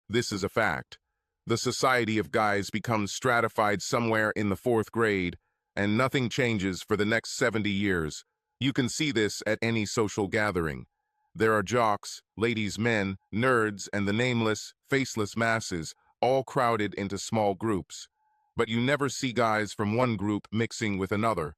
This is a fact. The society of guys becomes stratified somewhere in the fourth grade, and nothing changes for the next 70 years. You can see this at any social gathering. There are jocks, ladies' men, nerds, and the nameless, faceless masses, all crowded into small groups. But you never see guys from one group mixing with another.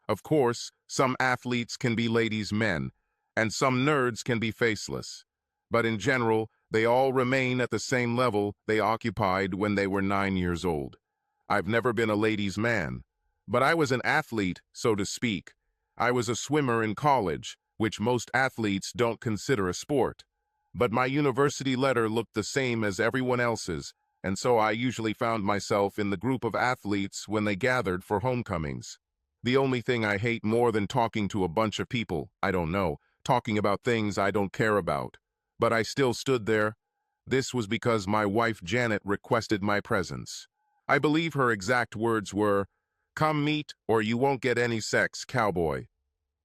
Of course, some athletes can be ladies' men, and some nerds can be faceless. But in general, they all remain at the same level they occupied when they were 9 years old. I've never been a ladies' man, but I was an athlete, so to speak. I was a swimmer in college, which most athletes don't consider a sport. But my university letter looked the same as everyone else's, and so I usually found myself in the group of athletes when they gathered for homecomings. The only thing I hate more than talking to a bunch of people I don't know, talking about things I don't care about. But I still stood there. This was because my wife Janet requested my presence. I believe her exact words were, "Come meet or you won't get any sex, cowboy."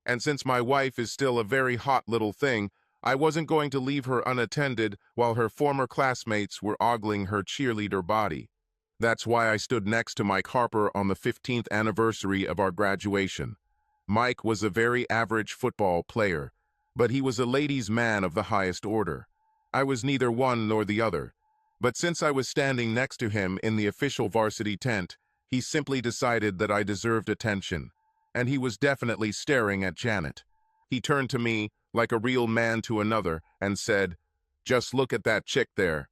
And since my wife is still a very hot little thing, I wasn't going to leave her unattended while her former classmates were ogling her cheerleader body. That's why I stood next to Mike Harper on the 15th anniversary of our graduation. Mike was a very average football player, but he was a ladies' man of the highest order. I was neither one nor the other, but since I was standing next to him in the official varsity tent, he simply decided that I deserved attention, and he was definitely staring at Janet. He turned to me, like a real man to another, and said, "Just look at that chick there."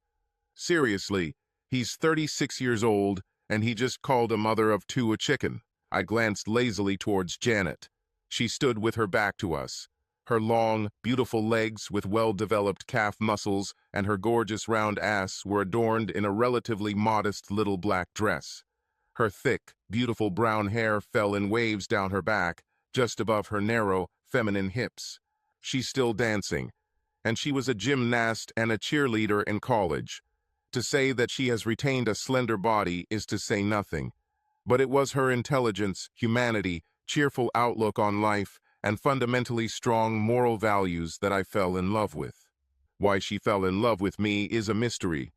Seriously, he's 36 years old, and he just called a mother of two a chicken. I glanced lazily towards Janet. She stood with her back to us. Her long, beautiful legs with well-developed calf muscles and her gorgeous round ass were adorned in a relatively modest little black dress. Her thick, beautiful brown hair fell in waves down her back, just above her narrow, feminine hips. She's still dancing, and she was a gymnast and a cheerleader in college. To say that she has retained a slender body is to say nothing. But it was her intelligence, humanity, cheerful outlook on life, and fundamentally strong moral values that I fell in love with. Why she fell in love with me is a mystery,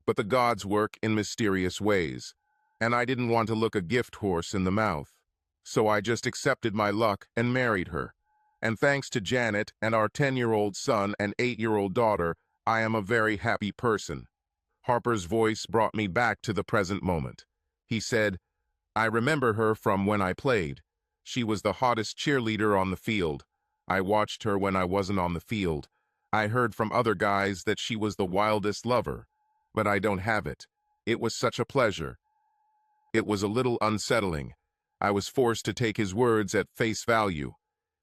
but the gods work in mysterious ways, and I didn't want to look a gift horse in the mouth. So I just accepted my luck and married her. And thanks to Janet and our 10-year-old son and 8-year-old daughter, I am a very happy person. Harper's voice brought me back to the present moment. He said, "I remember her from when I played. She was the hottest cheerleader on the field. I watched her when I wasn't on the field. I heard from other guys that she was the wildest lover, but I don't have it. It was such a pleasure." It was a little unsettling. I was forced to take his words at face value,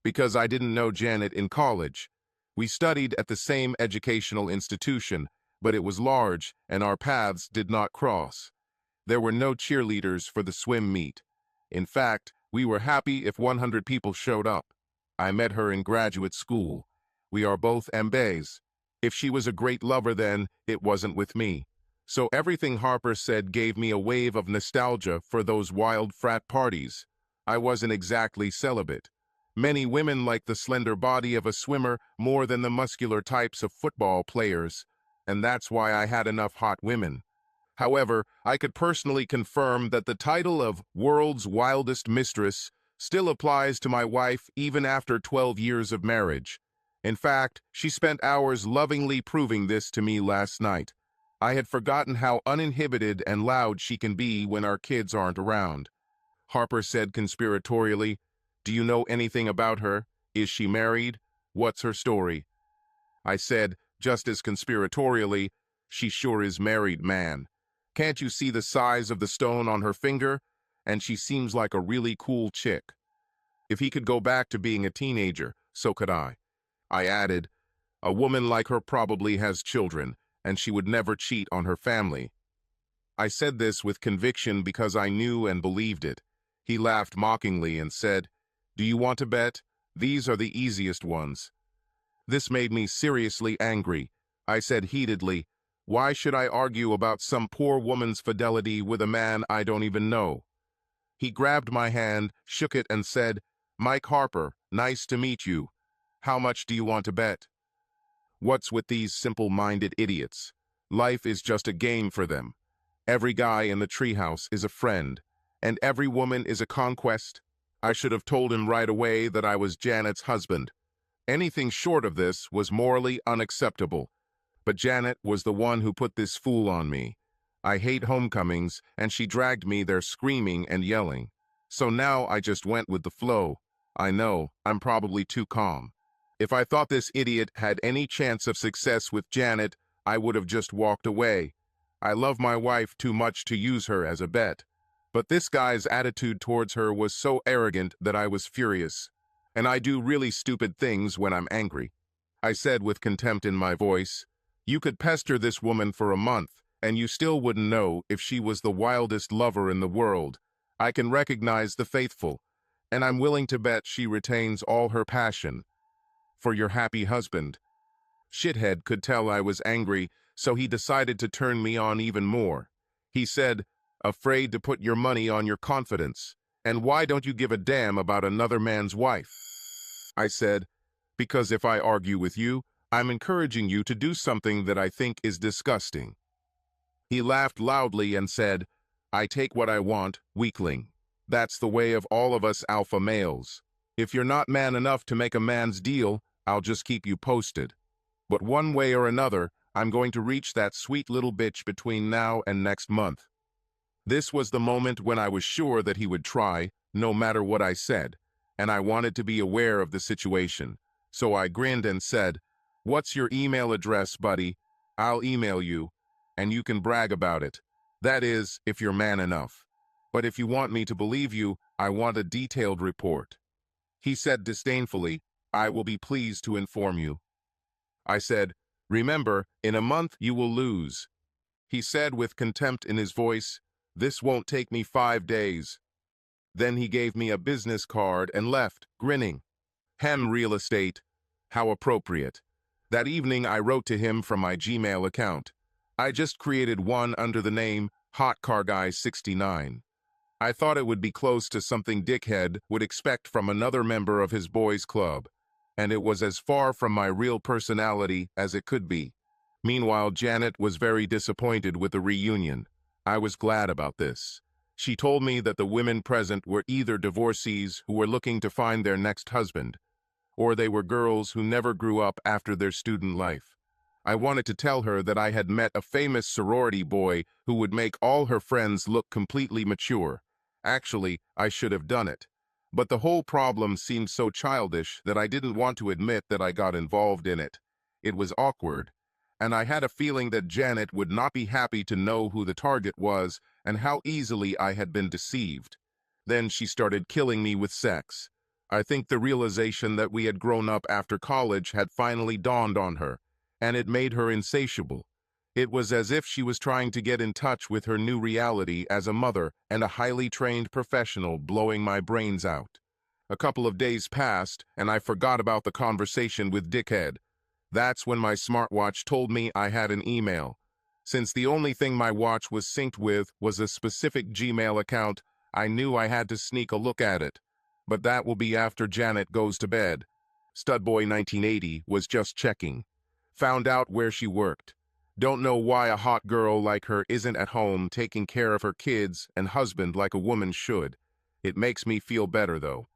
because I didn't know Janet in college. We studied at the same educational institution, but it was large and our paths did not cross. There were no cheerleaders for the swim meet. In fact, we were happy if 100 people showed up. I met her in graduate school. We are both MBAs. If she was a great lover then, it wasn't with me. So everything Harper said gave me a wave of nostalgia for those wild frat parties. I wasn't exactly celibate. Many women like the slender body of a swimmer more than the muscular types of football players, and that's why I had enough hot women. However, I could personally confirm that the title of World's Wildest Mistress still applies to my wife even after 12 years of marriage. In fact, she spent hours lovingly proving this to me last night. I had forgotten how uninhibited and loud she can be when our kids aren't around. Harper said conspiratorially, "Do you know anything about her? Is she married? What's her story?" I said, just as conspiratorially, "She sure is married, man. Can't you see the size of the stone on her finger? And she seems like a really cool chick." If he could go back to being a teenager, so could I. I added, "A woman like her probably has children, and she would never cheat on her family." I said this with conviction because I knew and believed it. He laughed mockingly and said, "Do you want to bet? These are the easiest ones." This made me seriously angry. I said heatedly, "Why should I argue about some poor woman's fidelity with a man I don't even know?" He grabbed my hand, shook it, and said, "Mike Harper, nice to meet you. How much do you want to bet?" What's with these simple-minded idiots? Life is just a game for them. Every guy in the treehouse is a friend, and every woman is a conquest. I should have told him right away that I was Janet's husband. Anything short of this was morally unacceptable. But Janet was the one who put this fool on me. I hate homecomings, and she dragged me there screaming and yelling. So now I just went with the flow. I know, I'm probably too calm. If I thought this idiot had any chance of success with Janet, I would have just walked away. I love my wife too much to use her as a bet. But this guy's attitude towards her was so arrogant that I was furious. And I do really stupid things when I'm angry. I said with contempt in my voice, "You could pester this woman for a month, and you still wouldn't know if she was the wildest lover in the world. I can recognize the faithful, and I'm willing to bet she retains all her passion for your happy husband." Shithead could tell I was angry, so he decided to turn me on even more. He said, "Afraid to put your money on your confidence, and why don't you give a damn about another man's wife?" I said, "Because if I argue with you, I'm encouraging you to do something that I think is disgusting." He laughed loudly and said, "I take what I want, weakling. That's the way of all of us alpha males. If you're not man enough to make a man's deal, I'll just keep you posted. But one way or another, I'm going to reach that sweet little bitch between now and next month." This was the moment when I was sure that he would try, no matter what I said, and I wanted to be aware of the situation. So I grinned and said, "What's your email address, buddy? I'll email you, and you can brag about it. That is, if you're man enough. But if you want me to believe you, I want a detailed report." He said disdainfully, "I will be pleased to inform you." I said, "Remember, in a month you will lose." He said with contempt in his voice, "This won't take me 5 days." Then he gave me a business card and left, grinning. Real estate. How appropriate. That evening I wrote to him from my Gmail account. I just created one under the name Hot Car Guy 69. I thought it would be close to something Dickhead would expect from another member of his boys' club, and it was as far from my real personality as it could be. Meanwhile, Janet was very disappointed with the reunion. I was glad about this. She told me that the women present were either divorcees who were looking to find their next husband, or they were girls who never grew up after their student life. I wanted to tell her that I had met a famous sorority boy who would make all her friends look completely mature. Actually, I should have done it. But the whole problem seemed so childish that I didn't want to admit that I got involved in it. It was awkward, and I had a feeling that Janet would not be happy to know who the target was and how easily I had been deceived. Then she started killing me with sex. I think the realization that we had grown up after college had finally dawned on her, and it made her insatiable. It was as if she was trying to get in touch with her new reality as a mother and a highly trained professional, blowing my brains out. A couple of days passed, and I forgot about the conversation with Dickhead. That's when my smartwatch told me I had an email. Since the only thing my watch was synced with was a specific Gmail account, I knew I had to sneak a look at it. But that will be after Janet goes to bed. Studboy 1980 was just checking. Found out where she worked. Don't know why a hot girl like her isn't at home taking care of her kids and husband like a woman should. It makes me feel better, though.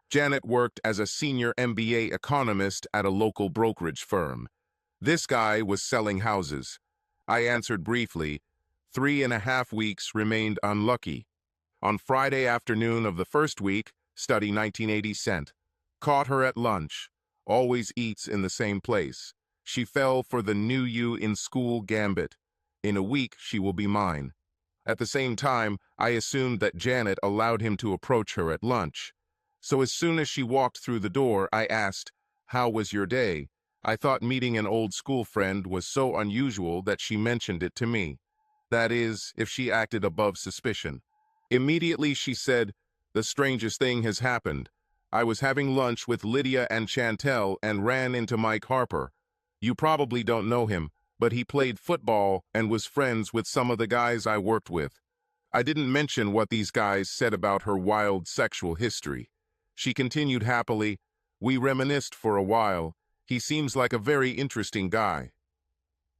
Janet worked as a senior MBA economist at a local brokerage firm. This guy was selling houses. I answered briefly. 3.5 weeks remained unlucky. On Friday afternoon of the first week, Study 1980 sent. Caught her at lunch. Always eats in the same place. She fell for the new you in school gambit. In a week, she will be mine. At the same time, I assumed that Janet allowed him to approach her at lunch. So as soon as she walked through the door, I asked, "How was your day?" I thought meeting an old school friend was so unusual that she mentioned it to me. That is, if she acted above suspicion. Immediately she said, "The strangest thing has happened. I was having lunch with Lydia and Chantel and ran into Mike Harper. You probably don't know him, but he played football and was friends with some of the guys I worked with." I didn't mention what these guys said about her wild sexual history. She continued happily, "We reminisced for a while. He seems like a very interesting guy."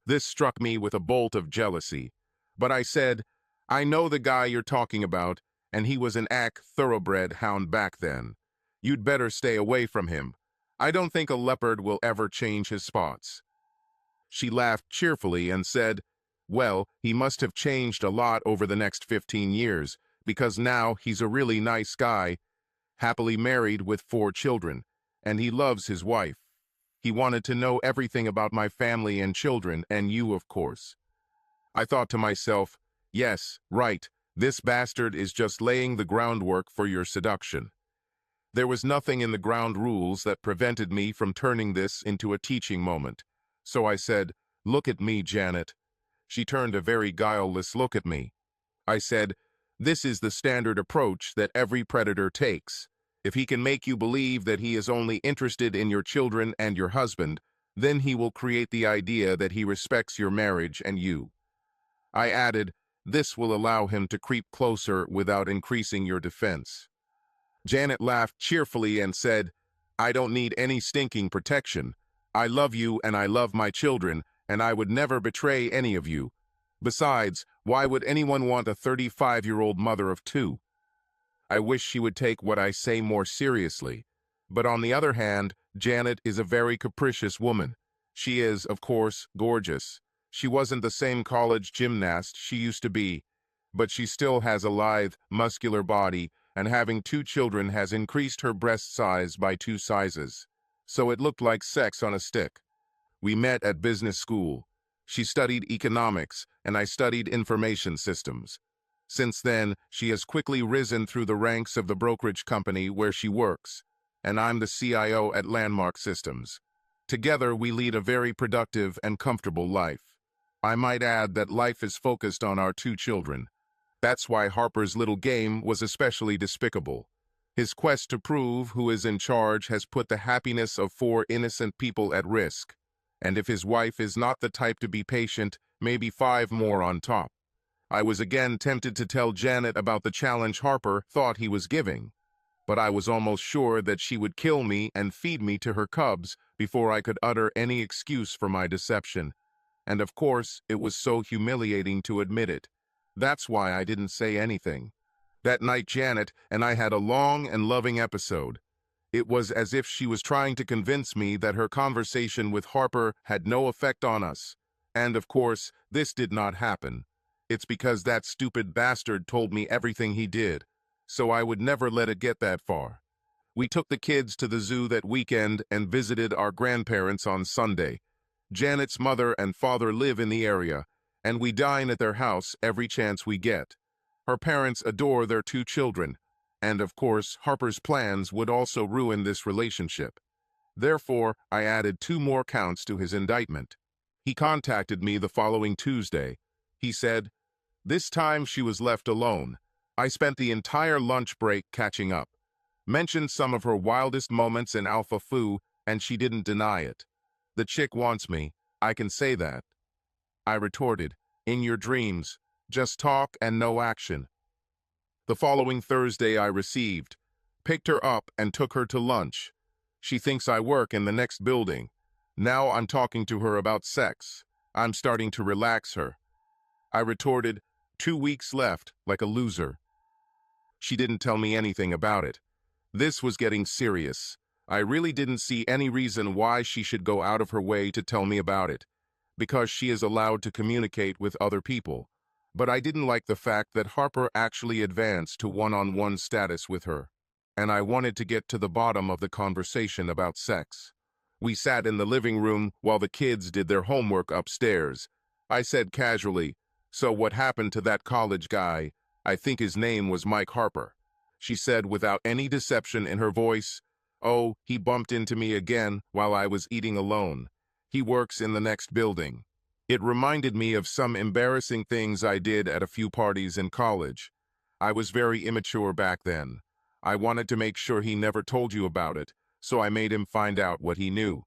This struck me with a bolt of jealousy. But I said, I know the guy you're talking about, and he was an thoroughbred hound back then. You'd better stay away from him. I don't think a leopard will ever change his spots. She laughed cheerfully and said, well, he must have changed a lot over the next 15 years, because now he's a really nice guy, happily married with 4 children, and he loves his wife. He wanted to know everything about my family and children, and you, of course. I thought to myself, yes, right, this bastard is just laying the groundwork for your seduction. There was nothing in the ground rules that prevented me from turning this into a teaching moment. So I said, look at me, Janet. She turned a very guileless look at me. I said, this is the standard approach that every predator takes. If he can make you believe that he is only interested in your children and your husband, then he will create the idea that he respects your marriage and you. I added, this will allow him to creep closer without increasing your defense. Janet laughed cheerfully and said, I don't need any stinking protection. I love you and I love my children, and I would never betray any of you. Besides, why would anyone want a 35-year-old mother of 2? I wish she would take what I say more seriously. But on the other hand, Janet is a very capricious woman. She is, of course, gorgeous. She wasn't the same college gymnast she used to be, but she still has a lithe, muscular body, and having 2 children has increased her breast size by 2 sizes. So it looked like sex on a stick. We met at business school. She studied economics, and I studied information systems. Since then, she has quickly risen through the ranks of the brokerage company where she works, and I'm the CIO at Landmark Systems. Together, we lead a very productive and comfortable life. I might add that life is focused on our 2 children. That's why Harper's little game was especially despicable. His quest to prove who is in charge has put the happiness of 4 innocent people at risk. And if his wife is not the type to be patient, maybe 5 more on top. I was again tempted to tell Janet about the challenge Harper thought he was giving, but I was almost sure that she would kill me and feed me to her cubs before I could utter any excuse for my deception. And of course, it was so humiliating to admit it. That's why I didn't say anything. That night, Janet and I had a long and loving episode. It was as if she was trying to convince me that her conversation with Harper had no effect on us. And of course, this did not happen. It's because that stupid bastard told me everything he did, so I would never let it get that far. We took the kids to the zoo that weekend and visited our grandparents on Sunday. Janet's mother and father live in the area, and we dine at their house every chance we get. Her parents adore their 2 children, and of course, Harper's plans would also ruin this relationship. Therefore, I added 2 more counts to his indictment. He contacted me the following Tuesday. He said, this time she was left alone. I spent the entire lunch break catching up. Mentioned some of her wildest moments in Alpha Foo, and she didn't deny it. The chick wants me, I can say that. I retorted, in your dreams, just talk and no action. The following Thursday I received, picked her up and took her to lunch. She thinks I work in the next building. Now I'm talking to her about sex. I'm starting to relax her. I retorted, 2 weeks left, like a loser. She didn't tell me anything about it. This was getting serious. I really didn't see any reason why she should go out of her way to tell me about it, because she is allowed to communicate with other people. But I didn't like the fact that Harper actually advanced to one-on-one status with her, and I wanted to get to the bottom of the conversation about sex. We sat in the living room while the kids did their homework upstairs. I said casually, so what happened to that college guy? I think his name was Mike Harper. She said without any deception in her voice, oh, he bumped into me again while I was eating alone. He works in the next building. It reminded me of some embarrassing things I did at a few parties in college. I was very immature back then. I wanted to make sure he never told you about it, so I made him find out what he knew.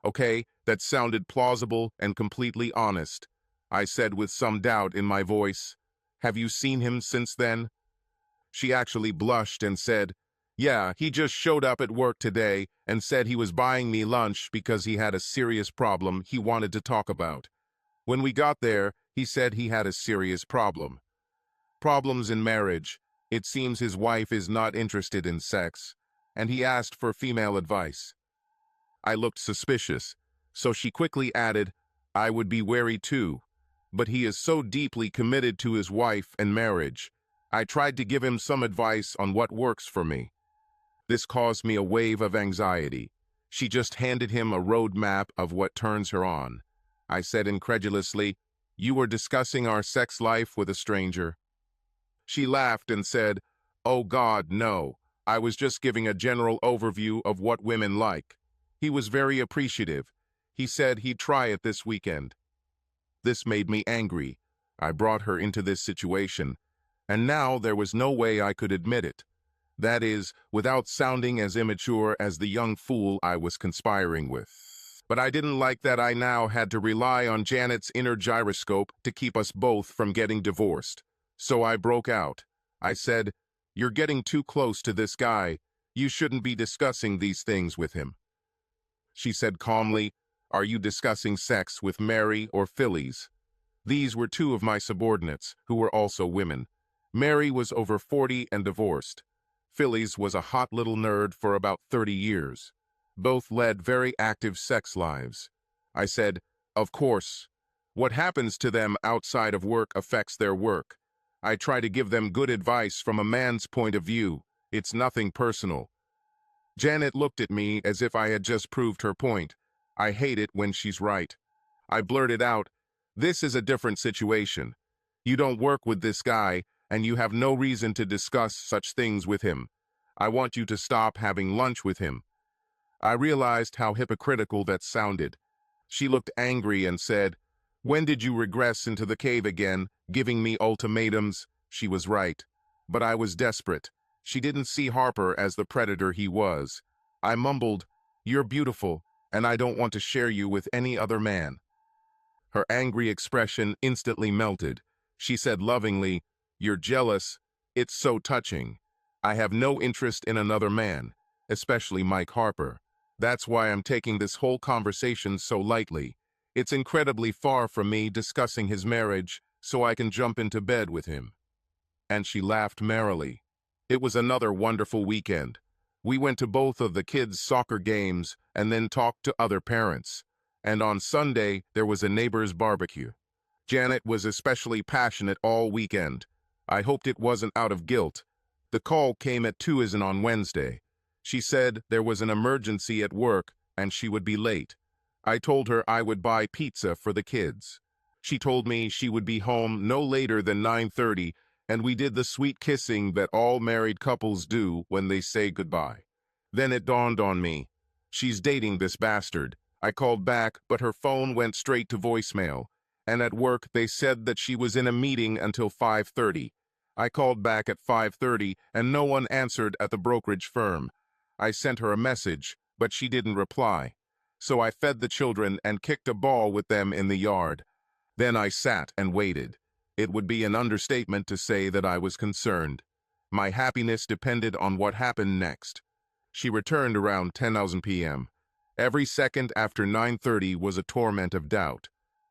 Okay, that sounded plausible and completely honest. I said with some doubt in my voice, have you seen him since then? She actually blushed and said, Yeah, he just showed up at work today and said he was buying me lunch because he had a serious problem he wanted to talk about. When we got there, he said he had a serious problem. Problems in marriage. It seems his wife is not interested in sex, and he asked for female advice. I looked suspicious, so she quickly added, I would be wary too, but he is so deeply committed to his wife and marriage. I tried to give him some advice on what works for me. This caused me a wave of anxiety. She just handed him a roadmap of what turns her on. I said incredulously, You were discussing our sex life with a stranger. She laughed and said, Oh God, no. I was just giving a general overview of what women like. He was very appreciative. He said he'd try it this weekend. This made me angry. I brought her into this situation, and now there was no way I could admit it. That is, without sounding as immature as the young fool I was conspiring with. But I didn't like that I now had to rely on Janet's inner gyroscope to keep us both from getting divorced. So I broke out. I said, You're getting too close to this guy. You shouldn't be discussing these things with him. She said calmly, Are you discussing sex with Mary or Phyllis? These were two of my subordinates, who were also women. Mary was over 40 and divorced. Phyllis was a hot little nerd for about 30 years. Both led very active sex lives. I said, Of course. What happens to them outside of work affects their work. I try to give them good advice from a man's point of view. It's nothing personal. Janet looked at me as if I had just proved her point. I hate it when she's right. I blurted out, This is a different situation. You don't work with this guy, and you have no reason to discuss such things with him. I want you to stop having lunch with him. I realized how hypocritical that sounded. She looked angry and said, When did you regress into the cave again, giving me ultimatums? She was right. But I was desperate. She didn't see Harper as the predator he was. I mumbled, You're beautiful, and I don't want to share you with any other man. Her angry expression instantly melted. She said lovingly, You're jealous. It's so touching. I have no interest in another man, especially Mike Harper. That's why I'm taking this whole conversation so lightly. It's incredibly far from me discussing his marriage, so I can jump into bed with him. And she laughed merrily. It was another wonderful weekend. We went to both of the kids' soccer games and then talked to other parents. And on Sunday, there was a neighbor's barbecue. Janet was especially passionate all weekend. I hoped it wasn't out of guilt. The call came at 2 as in on Wednesday. She said there was an emergency at work and she would be late. I told her I would buy pizza for the kids. She told me she would be home no later than 9:30, and we did the sweet kissing that all married couples do when they say goodbye. Then it dawned on me. She's dating this bastard. I called back, but her phone went straight to voicemail. And at work, they said that she was in a meeting until 5:30. I called back at 5:30, and no one answered at the brokerage firm. I sent her a message, but she didn't reply. So I fed the children and kicked a ball with them in the yard. Then I sat and waited. It would be an understatement to say that I was concerned. My happiness depended on what happened next. She returned around 10:00 p.m. Every second after 9:30 was a torment of doubt.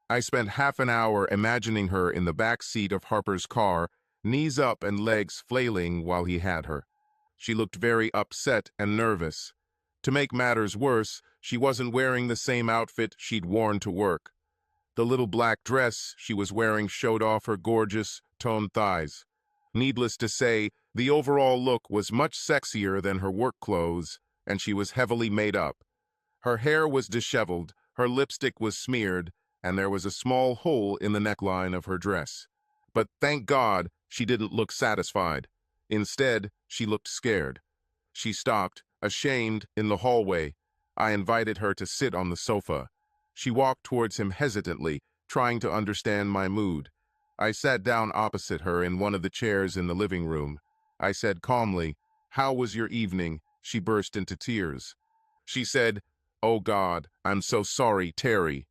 I spent half an hour imagining her in the back seat of Harper's car, knees up and legs flailing while he had her. She looked very upset and nervous. To make matters worse, she wasn't wearing the same outfit she'd worn to work. The little black dress she was wearing showed off her gorgeous, toned thighs. Needless to say, the overall look was much sexier than her work clothes, and she was heavily made up. Her hair was disheveled, her lipstick was smeared, and there was a small hole in the neckline of her dress. But thank God, she didn't look satisfied. Instead, she looked scared. She stopped, ashamed, in the hallway. I invited her to sit on the sofa. She walked towards him hesitantly, trying to understand my mood. I sat down opposite her in one of the chairs in the living room. I said calmly, "How was your evening?" She burst into tears. She said, "Oh God, I'm so sorry, Terry."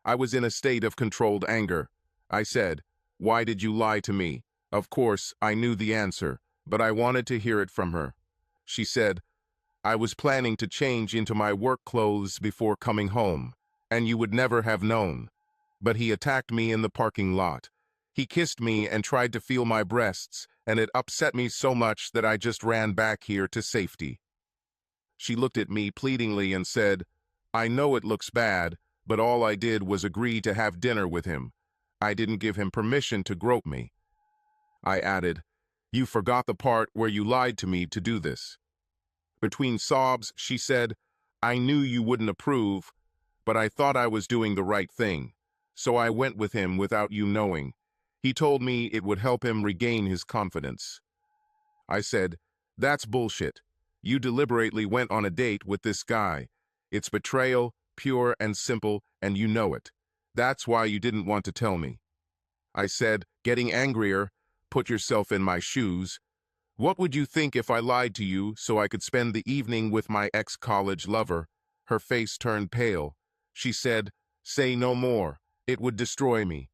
I was in a state of controlled anger. I said, "Why did you lie to me?" Of course, I knew the answer, but I wanted to hear it from her. She said, I was planning to change into my work clothes before coming home, and you would never have known. But he attacked me in the parking lot. He kissed me and tried to feel my breasts, and it upset me so much that I just ran back here to safety. She looked at me pleadingly and said, I know it looks bad, but all I did was agree to have dinner with him. I didn't give him permission to grope me. I added, You forgot the part where you lied to me to do this. Between sobs, she said, I knew you wouldn't approve, but I thought I was doing the right thing, so I went with him without you knowing. He told me it would help him regain his confidence. I said, That's bullshit. You deliberately went on a date with this guy. It's betrayal, pure and simple, and you know it. That's why you didn't want to tell me. I said, getting angrier, Put yourself in my shoes. What would you think if I lied to you so I could spend the evening with my ex-college lover? Her face turned pale. She said, Say no more. It would destroy me.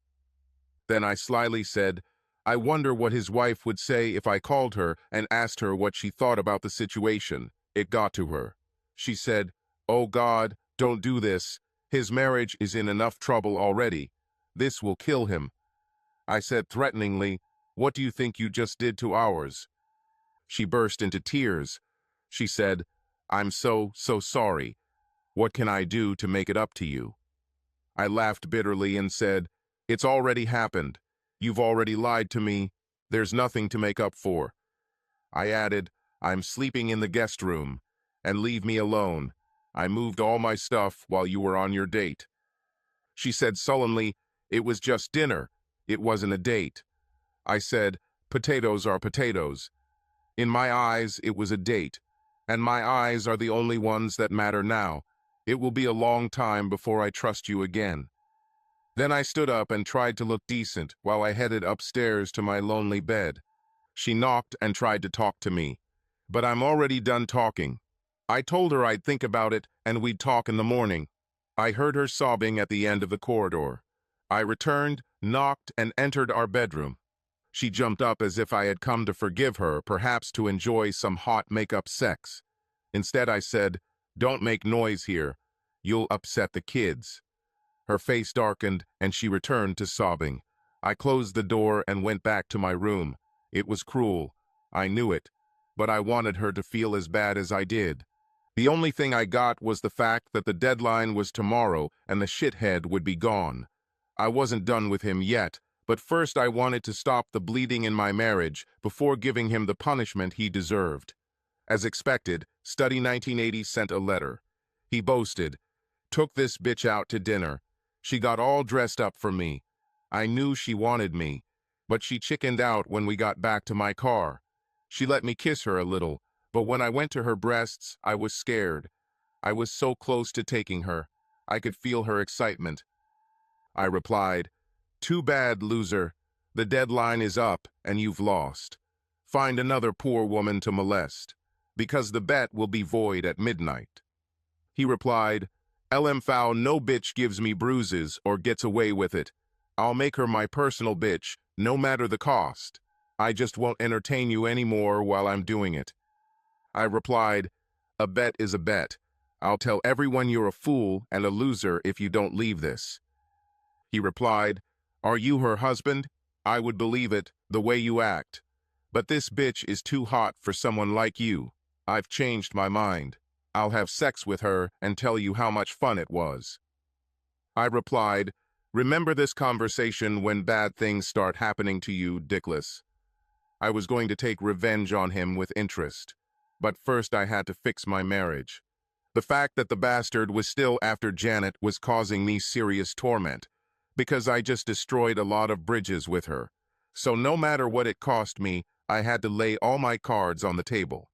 Then I slyly said, I wonder what his wife would say if I called her and asked her what she thought about the situation. It got to her. She said, Oh God, don't do this. His marriage is in enough trouble already. This will kill him. I said threateningly, What do you think you just did to ours? She burst into tears. She said, I'm so sorry. What can I do to make it up to you? I laughed bitterly and said, It's already happened. You've already lied to me. There's nothing to make up for. I added, I'm sleeping in the guest room, and leave me alone. I moved all my stuff while you were on your date. She said sullenly, It was just dinner. It wasn't a date. I said, Potatoes are potatoes. In my eyes, it was a date, and my eyes are the only ones that matter now. It will be a long time before I trust you again. Then I stood up and tried to look decent while I headed upstairs to my lonely bed. She knocked and tried to talk to me, but I'm already done talking. I told her I'd think about it and we'd talk in the morning. I heard her sobbing at the end of the corridor. I returned, knocked, and entered our bedroom. She jumped up as if I had come to forgive her, perhaps to enjoy some hot make-up sex. Instead, I said, Don't make noise here. You'll upset the kids. Her face darkened, and she returned to sobbing. I closed the door and went back to my room. It was cruel. I knew it, but I wanted her to feel as bad as I did. The only thing I got was the fact that the deadline was tomorrow and the shithead would be gone. I wasn't done with him yet, but first I wanted to stop the bleeding in my marriage before giving him the punishment he deserved. As expected, Study 1980 sent a letter. He boasted, Took this bitch out to dinner. She got all dressed up for me. I knew she wanted me, but she chickened out when we got back to my car. She let me kiss her a little, but when I went to her breasts, I was scared. I was so close to taking her. I could feel her excitement. I replied, Too bad, loser. The deadline is up and you've lost. Find another poor woman to molest, because the bet will be void at midnight. He replied, LMFAO, no bitch gives me bruises or gets away with it. I'll make her my personal bitch, no matter the cost. I just won't entertain you anymore while I'm doing it. I replied, A bet is a bet. I'll tell everyone you're a fool and a loser if you don't leave this. He replied, Are you her husband? I would believe it, the way you act. But this bitch is too hot for someone like you. I've changed my mind. I'll have sex with her and tell you how much fun it was. I replied, Remember this conversation when bad things start happening to you, dickless. I was going to take revenge on him with interest, but first I had to fix my marriage. The fact that the bastard was still after Janet was causing me serious torment, because I just destroyed a lot of bridges with her. So no matter what it cost me, I had to lay all my cards on the table.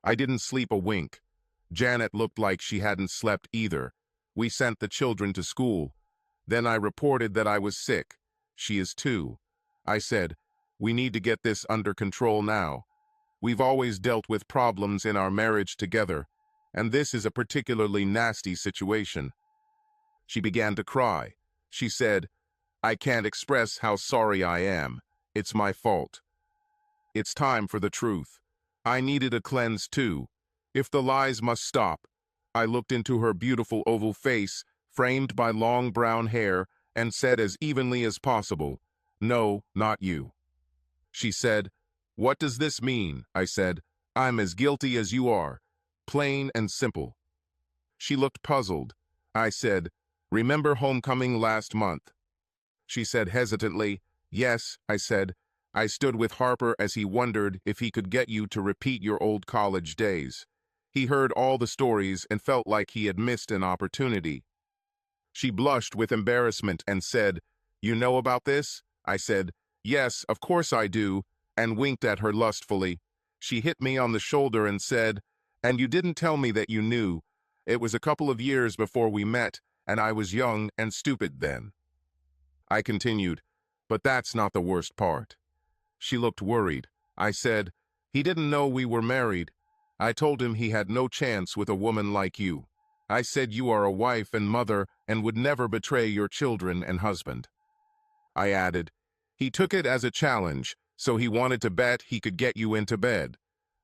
I didn't sleep a wink. Janet looked like she hadn't slept either. We sent the children to school. Then I reported that I was sick. She is too. I said, We need to get this under control now. We've always dealt with problems in our marriage together, and this is a particularly nasty situation. She began to cry. She said, I can't express how sorry I am. It's my fault. It's time for the truth. I needed a cleanse too. If the lies must stop. I looked into her beautiful oval face, framed by long brown hair, and said as evenly as possible, "No, not you." She said, "What does this mean?" I said, "I'm as guilty as you are. Plain and simple." She looked puzzled. I said, "Remember homecoming last month?" She said hesitantly, "Yes," I said. "I stood with Harper as he wondered if he could get you to repeat your old college days. He heard all the stories and felt like he had missed an opportunity." She blushed with embarrassment and said, "You know about this?" I said, "Yes, of course I do," and winked at her lustfully. She hit me on the shoulder and said, "And you didn't tell me that you knew. It was a couple of years before we met, and I was young and stupid then." I continued, "But that's not the worst part." She looked worried. I said, "He didn't know we were married. I told him he had no chance with a woman like you. I said you are a wife and mother and would never betray your children and husband." I added, "He took it as a challenge, so he wanted to bet he could get you into bed.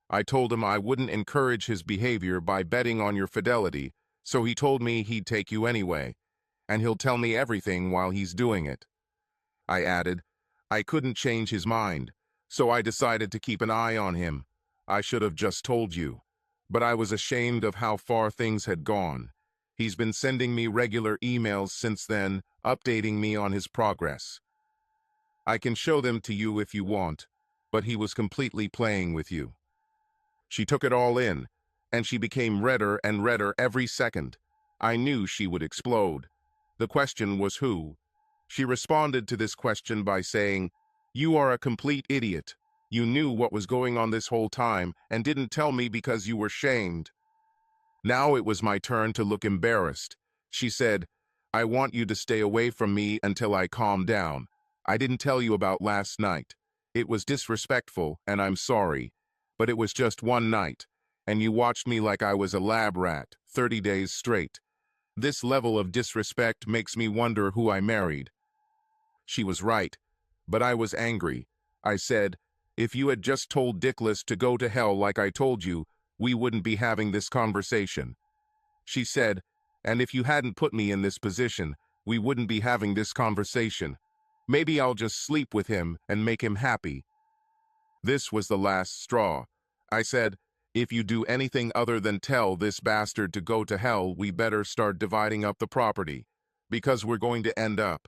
I told him I wouldn't encourage his behavior by betting on your fidelity, so he told me he'd take you anyway, and he'll tell me everything while he's doing it." I added, "I couldn't change his mind, so I decided to keep an eye on him. I should have just told you. But I was ashamed of how far things had gone. He's been sending me regular emails since then, updating me on his progress. I can show them to you if you want, but he was completely playing with you." She took it all in, and she became redder and redder every second. I knew she would explode. The question was who. She responded to this question by saying, "You are a complete idiot. You knew what was going on this whole time and didn't tell me because you were shamed." Now it was my turn to look embarrassed. She said, "I want you to stay away from me until I calm down. I didn't tell you about last night. It was disrespectful, and I'm sorry. But it was just one night, and you watched me like I was a lab rat, 30 days straight. This level of disrespect makes me wonder who I married." She was right, but I was angry. I said, "If you had just told Dickless to go to hell like I told you, we wouldn't be having this conversation." She said, "And if you hadn't put me in this position, we wouldn't be having this conversation. Maybe I'll just sleep with him and make him happy." This was the last straw. I said, "If you do anything other than tell this bastard to go to hell, we better start dividing up the property, because we're going to end up."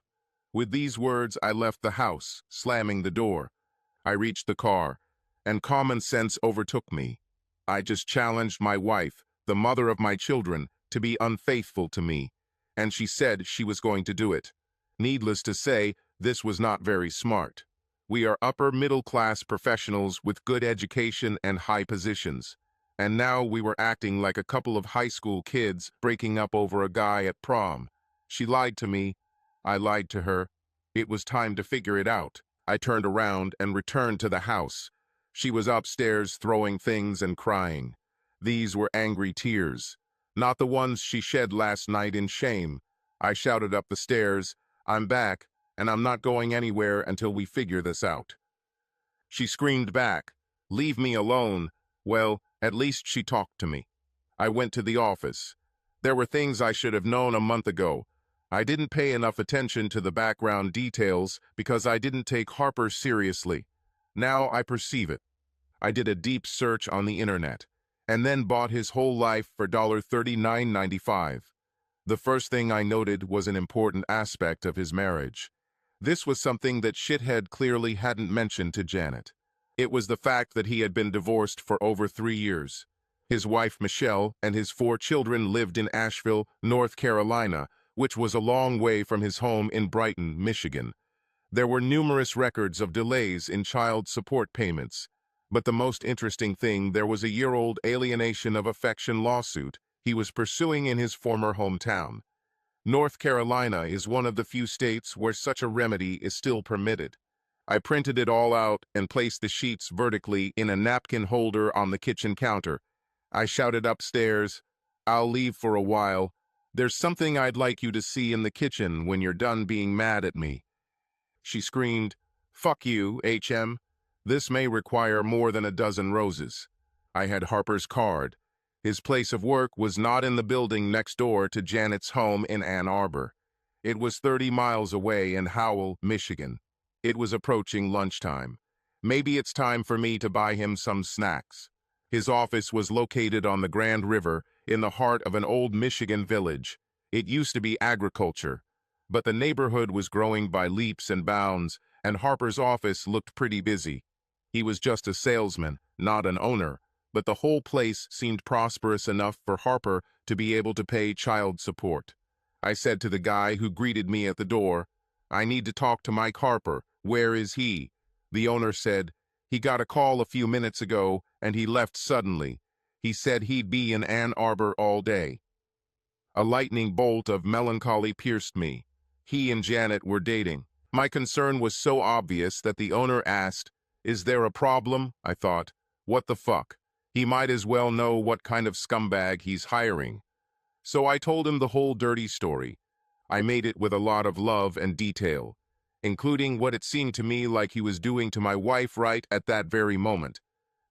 With these words, I left the house, slamming the door. I reached the car, and common sense overtook me. I just challenged my wife, the mother of my children, to be unfaithful to me, and she said she was going to do it. Needless to say, this was not very smart. We are upper-middle-class professionals with good education and high positions, and now we were acting like a couple of high school kids breaking up over a guy at prom. She lied to me. I lied to her. It was time to figure it out. I turned around and returned to the house. She was upstairs throwing things and crying. These were angry tears, not the ones she shed last night in shame. I shouted up the stairs, "I'm back, and I'm not going anywhere until we figure this out." She screamed back, "Leave me alone." Well, at least she talked to me. I went to the office. There were things I should have known a month ago. I didn't pay enough attention to the background details because I didn't take Harper seriously. Now I perceive it. I did a deep search on the internet, and then bought his whole life for $39.95. The first thing I noted was an important aspect of his marriage. This was something that Shithead clearly hadn't mentioned to Janet. It was the fact that he had been divorced for over 3 years. His wife Michelle and his 4 children lived in Asheville, North Carolina, which was a long way from his home in Brighton, Michigan. There were numerous records of delays in child support payments. But the most interesting thing, there was a year-old alienation of affection lawsuit he was pursuing in his former hometown. North Carolina is one of the few states where such a remedy is still permitted. I printed it all out and placed the sheets vertically in a napkin holder on the kitchen counter. I shouted upstairs, "I'll leave for a while. There's something I'd like you to see in the kitchen when you're done being mad at me." She screamed, "Fuck you, HM. This may require more than a dozen roses." I had Harper's card. His place of work was not in the building next door to Janet's home in Ann Arbor. It was 30 miles away in Howell, Michigan. It was approaching lunchtime. Maybe it's time for me to buy him some snacks. His office was located on the Grand River in the heart of an old Michigan village. It used to be agriculture, but the neighborhood was growing by leaps and bounds, and Harper's office looked pretty busy. He was just a salesman, not an owner, but the whole place seemed prosperous enough for Harper to be able to pay child support. I said to the guy who greeted me at the door, "I need to talk to Mike Harper. Where is he?" The owner said, "He got a call a few minutes ago and he left suddenly. He said he'd be in Ann Arbor all day." A lightning bolt of melancholy pierced me. He and Janet were dating. My concern was so obvious that the owner asked, "Is there a problem?" I thought, what the fuck? He might as well know what kind of scumbag he's hiring. So I told him the whole dirty story. I made it with a lot of love and detail, including what it seemed to me like he was doing to my wife right at that very moment.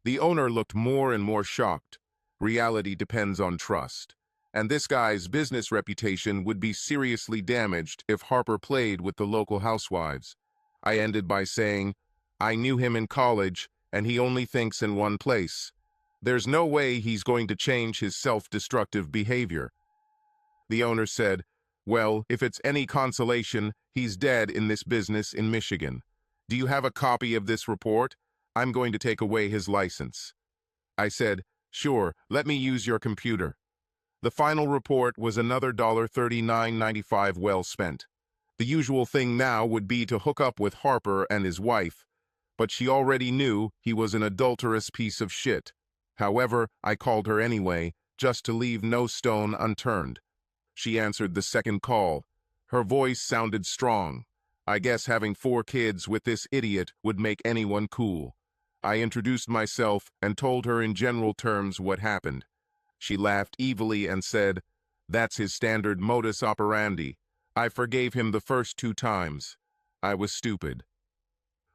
The owner looked more and more shocked. Reality depends on trust. And this guy's business reputation would be seriously damaged if Harper played with the local housewives. I ended by saying, "I knew him in college, and he only thinks in one place. There's no way he's going to change his self-destructive behavior." The owner said, "Well, if it's any consolation, he's dead in this business in Michigan. Do you have a copy of this report? I'm going to take away his license." I said, "Sure, let me use your computer." The final report was another $39.95 well spent. The usual thing now would be to hook up with Harper and his wife, but she already knew he was an adulterous piece of shit. However, I called her anyway, just to leave no stone unturned. She answered the second call. Her voice sounded strong. I guess having 4 kids with this idiot would make anyone cool. I introduced myself and told her in general terms what happened. She laughed evilly and said, "That's his standard modus operandi. I forgave him the first 2 times. I was stupid."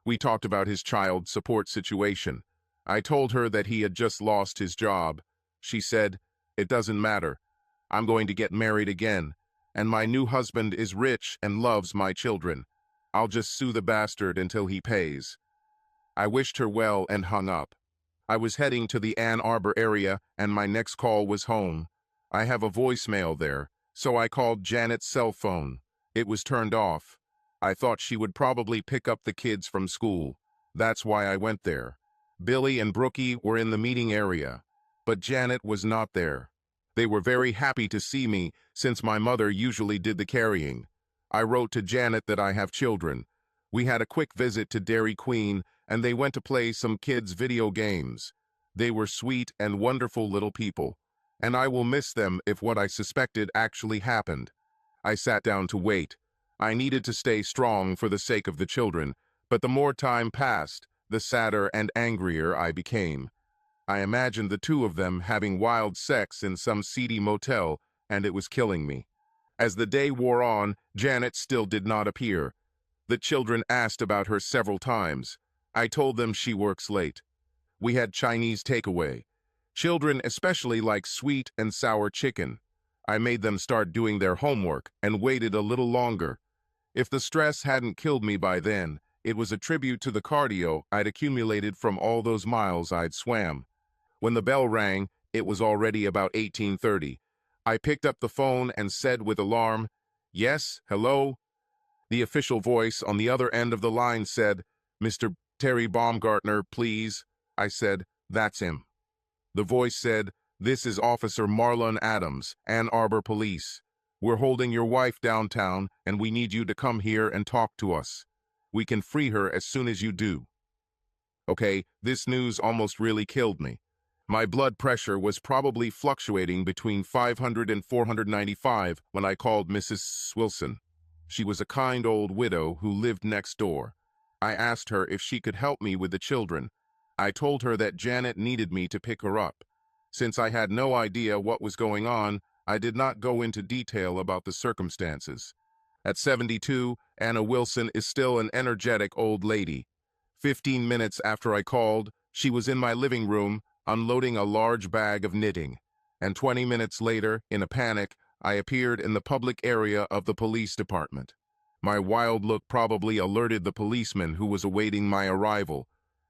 We talked about his child support situation. I told her that he had just lost his job. She said, "It doesn't matter. I'm going to get married again, and my new husband is rich and loves my children. I'll just sue the bastard until he pays." I wished her well and hung up. I was heading to the Ann Arbor area, and my next call was home. I have a voicemail there, so I called Janet's cell phone. It was turned off. I thought she would probably pick up the kids from school. That's why I went there. Billy and Brookie were in the meeting area, but Janet was not there. They were very happy to see me, since my mother usually did the carrying. I wrote to Janet that I have children. We had a quick visit to Dairy Queen, and they went to play some kids' video games. They were sweet and wonderful little people, and I will miss them if what I suspected actually happened. I sat down to wait. I needed to stay strong for the sake of the children, but the more time passed, the sadder and angrier I became. I imagined the 2 of them having wild sex in some seedy motel, and it was killing me. As the day wore on, Janet still did not appear. The children asked about her several times. I told them she works late. We had Chinese takeaway. Children especially like sweet and sour chicken. I made them start doing their homework and waited a little longer. If the stress hadn't killed me by then, it was a tribute to the cardio I'd accumulated from all those miles I'd swam. When the bell rang, it was already about 18:30. I picked up the phone and said with alarm, "Yes, hello?" The official voice on the other end of the line said, "Mr. Terry Baumgartner, please." I said, "That's him." The voice said, "This is Officer Marlon Adams, Ann Arbor Police. We're holding your wife downtown, and we need you to come here and talk to us. We can free her as soon as you do." Okay, this news almost really killed me. My blood pressure was probably fluctuating between 500 and 495 when I called Mrs. Wilson. She was a kind old widow who lived next door. I asked her if she could help me with the children. I told her that Janet needed me to pick her up. Since I had no idea what was going on, I did not go into detail about the circumstances. At 72, Anna Wilson is still an energetic old lady. 15 minutes after I called, she was in my living room, unloading a large bag of knitting. and 20 minutes later, in a panic, I appeared in the public area of the police department. My wild look probably alerted the policeman who was awaiting my arrival,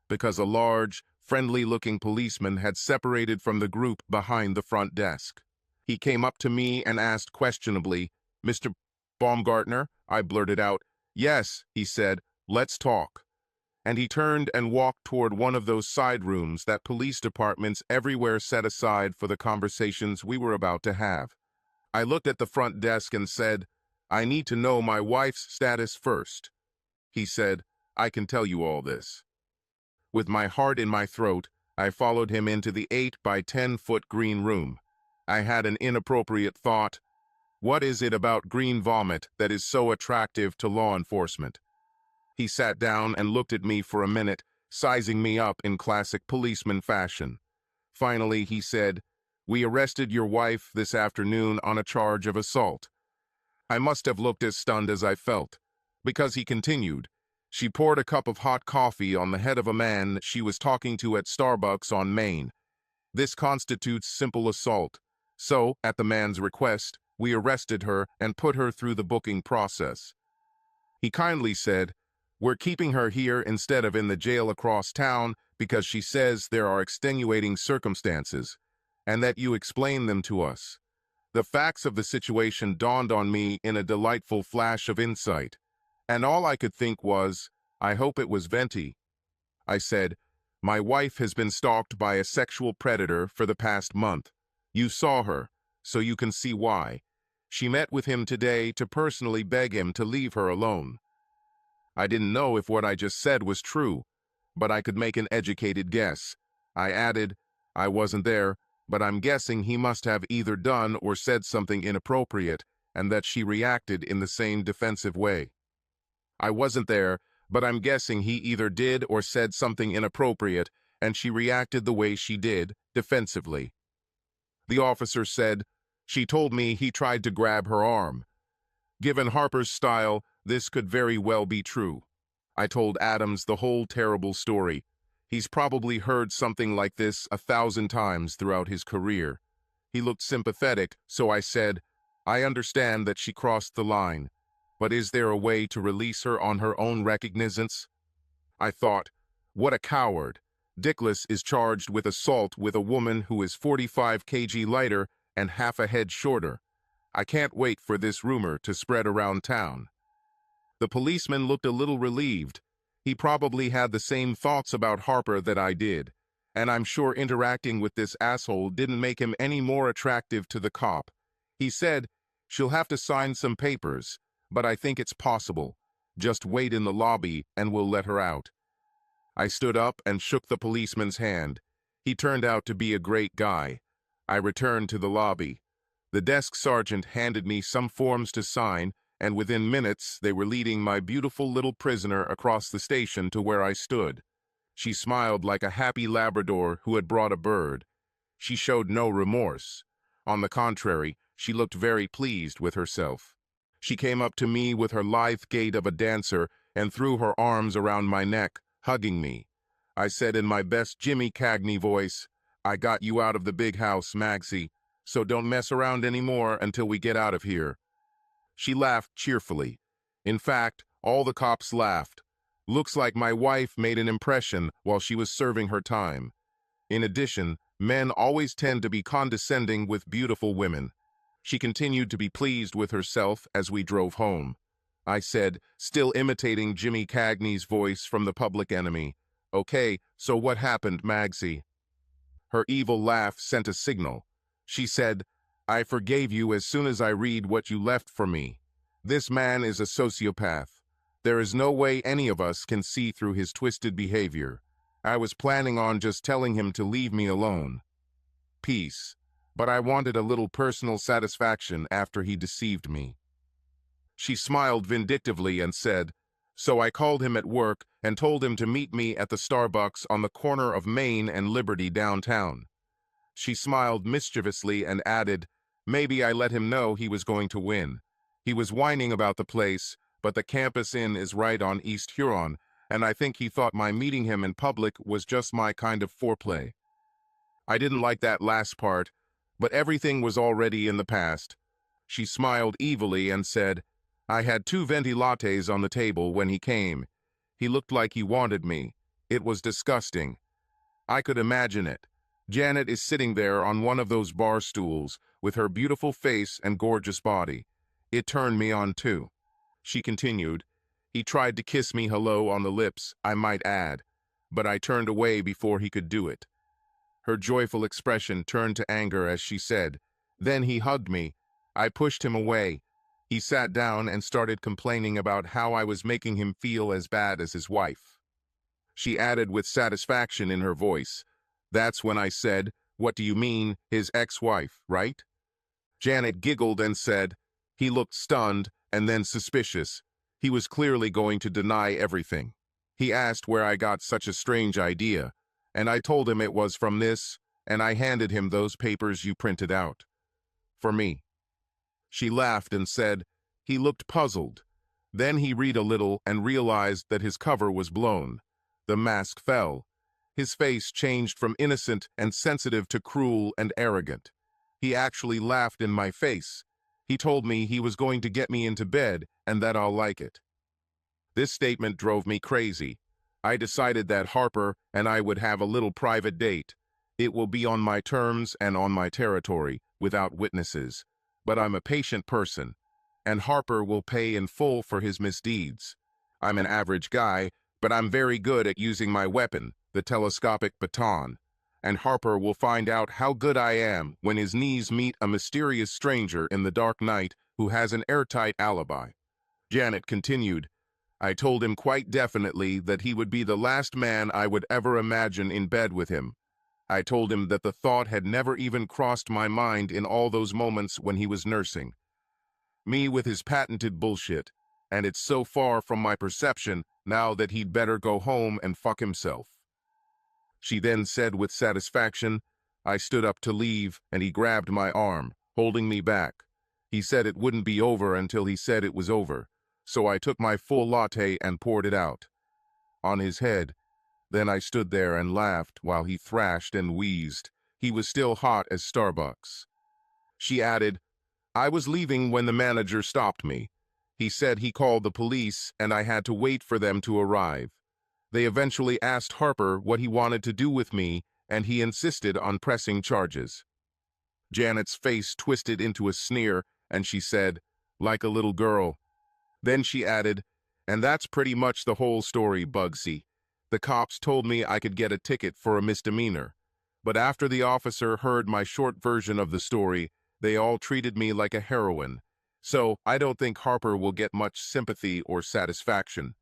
because a large, friendly-looking policeman had separated from the group behind the front desk. He came up to me and asked questionably, "Mr. Baumgartner?" I blurted out. "Yes," he said, "let's talk." And he turned and walked toward one of those side rooms that police departments everywhere set aside for the conversations we were about to have. I looked at the front desk and said, "I need to know my wife's status first." He said, "I can tell you all this." With my heart in my throat, I followed him into the 8 by 10-foot green room. I had an inappropriate thought. What is it about green vomit that is so attractive to law enforcement? He sat down and looked at me for a minute, sizing me up in classic policeman fashion. Finally, he said, "We arrested your wife this afternoon on a charge of assault." I must have looked as stunned as I felt, because he continued, "She poured a cup of hot coffee on the head of a man she was talking to at Starbucks on Main. This constitutes simple assault. So, at the man's request, we arrested her and put her through the booking process." He kindly said, "We're keeping her here instead of in the jail across town because she says there are extenuating circumstances, and that you explain them to us." The facts of the situation dawned on me in a delightful flash of insight, and all I could think was, I hope it was Venti. I said, "My wife has been stalked by a sexual predator for the past month. You saw her, so you can see why. She met with him today to personally beg him to leave her alone." I didn't know if what I just said was true, but I could make an educated guess. I added, "I wasn't there, but I'm guessing he must have either done or said something inappropriate, and that she reacted in the same defensive way." "I wasn't there, but I'm guessing he either did or said something inappropriate, and she reacted the way she did, defensively." The officer said, "She told me he tried to grab her arm. Given Harper's style, this could very well be true." I told Adams the whole terrible story. He's probably heard something like this 1,000 times throughout his career. He looked sympathetic, so I said, "I understand that she crossed the line, but is there a way to release her on her own recognizance?" I thought, what a coward. Dickless is charged with assault with a woman who is 45 kg lighter and half a head shorter. I can't wait for this rumor to spread around town. The policeman looked a little relieved. He probably had the same thoughts about Harper that I did, and I'm sure interacting with this asshole didn't make him any more attractive to the cop. He said, "She'll have to sign some papers, but I think it's possible. Just wait in the lobby and we'll let her out." I stood up and shook the policeman's hand. He turned out to be a great guy. I returned to the lobby. The desk sergeant handed me some forms to sign, and within minutes they were leading my beautiful little prisoner across the station to where I stood. She smiled like a happy Labrador who had brought a bird. She showed no remorse. On the contrary, she looked very pleased with herself. She came up to me with her lithe gait of a dancer and threw her arms around my neck, hugging me. I said in my best Jimmy Cagney voice, "I got you out of the big house, Magsy, so don't mess around anymore until we get out of here." She laughed cheerfully. In fact, all the cops laughed. Looks like my wife made an impression while she was serving her time. In addition, men always tend to be condescending with beautiful women. She continued to be pleased with herself as we drove home. I said, still imitating Jimmy Cagney's voice from The Public Enemy, "Okay, so what happened, Magsy?" Her evil laugh sent a signal. She said, "I forgave you as soon as I read what you left for me. This man is a sociopath. There is no way any of us can see through his twisted behavior. I was planning on just telling him to leave me alone. Peace. But I wanted a little personal satisfaction after he deceived me." She smiled vindictively and said, "So I called him at work and told him to meet me at the Starbucks on the corner of Main and Liberty downtown." She smiled mischievously and added, "Maybe I let him know he was going to win. He was whining about the place, but the Campus Inn is right on East Huron, and I think he thought my meeting him in public was just my kind of foreplay." I didn't like that last part, But everything was already in the past. She smiled evilly and said, "I had 2 venti lattes on the table when he came. He looked like he wanted me. It was disgusting." I could imagine it. Janet is sitting there on one of those bar stools with her beautiful face and gorgeous body. It turned me on too. She continued, "He tried to kiss me hello on the lips, I might add, but I turned away before he could do it." Her joyful expression turned to anger as she said, "Then he hugged me. I pushed him away. He sat down and started complaining about how I was making him feel as bad as his wife." She added with satisfaction in her voice, "That's when I said, 'What do you mean, his ex-wife, right?'" Janet giggled and said, "He looked stunned and then suspicious. He was clearly going to deny everything. He asked where I got such a strange idea, and I told him it was from this, and I handed him those papers you printed out. For me." She laughed and said, "He looked puzzled. Then he read a little and realized that his cover was blown. The mask fell. His face changed from innocent and sensitive to cruel and arrogant. He actually laughed in my face. He told me he was going to get me into bed and that I'll like it." This statement drove me crazy. I decided that Harper and I would have a little private date. It will be on my terms and on my territory, without witnesses. But I'm a patient person, and Harper will pay in full for his misdeeds. I'm an average guy, but I'm very good at using my weapon, the telescopic baton. And Harper will find out how good I am when his knees meet a mysterious stranger in the dark night who has an airtight alibi. Janet continued, "I told him quite definitely that he would be the last man I would ever imagine in bed with him. I told him that the thought had never even crossed my mind in all those moments when he was nursing me with his patented bullshit, and it's so far from my perception now that he'd better go home and fuck himself." She then said with satisfaction, I stood up to leave, and he grabbed my arm, holding me back. He said it wouldn't be over until he said it was over, so I took my full latte and poured it out on his head. Then I stood there and laughed while he thrashed and wheezed. He was still hot as Starbucks. She added, "I was leaving when the manager stopped me. He said he called the police and I had to wait for them to arrive. They eventually asked Harper what he wanted to do with me, and he insisted on pressing charges." Janet's face twisted into a sneer, and she said, "Like a little girl." Then she added, "And that's pretty much the whole story, Bugsy. The cops told me I could get a ticket for a misdemeanor. But after the officer heard my short version of the story, they all treated me like a heroine. So I don't think Harper will get much sympathy or satisfaction."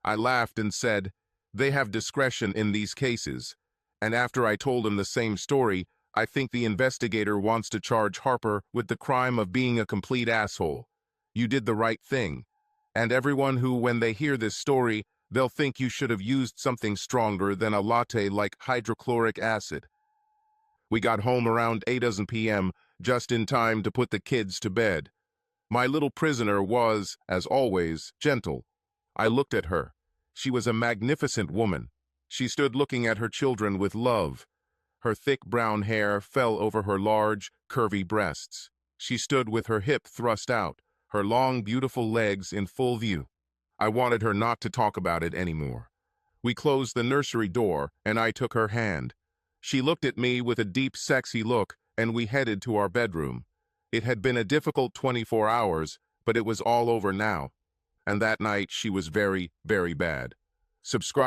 I laughed and said, "They have discretion in these cases." And after I told him the same story, I think the investigator wants to charge Harper with the crime of being a complete asshole. You did the right thing. And everyone who, when they hear this story, they'll think you should have used something stronger than a latte like hydrochloric acid. We got home around 8 p.m., just in time to put the kids to bed. My little prisoner was, as always, gentle. I looked at her. She was a magnificent woman. She stood looking at her children with love. Her thick brown hair fell over her large, curvy breasts. She stood with her hip thrust out, her long, beautiful legs in full view. I wanted her not to talk about it anymore. We closed the nursery door, and I took her hand. She looked at me with a deep, sexy look, and we headed to our bedroom. It had been a difficult 24 hours, but it was all over now. And that night she was very, very bad. Subscribe.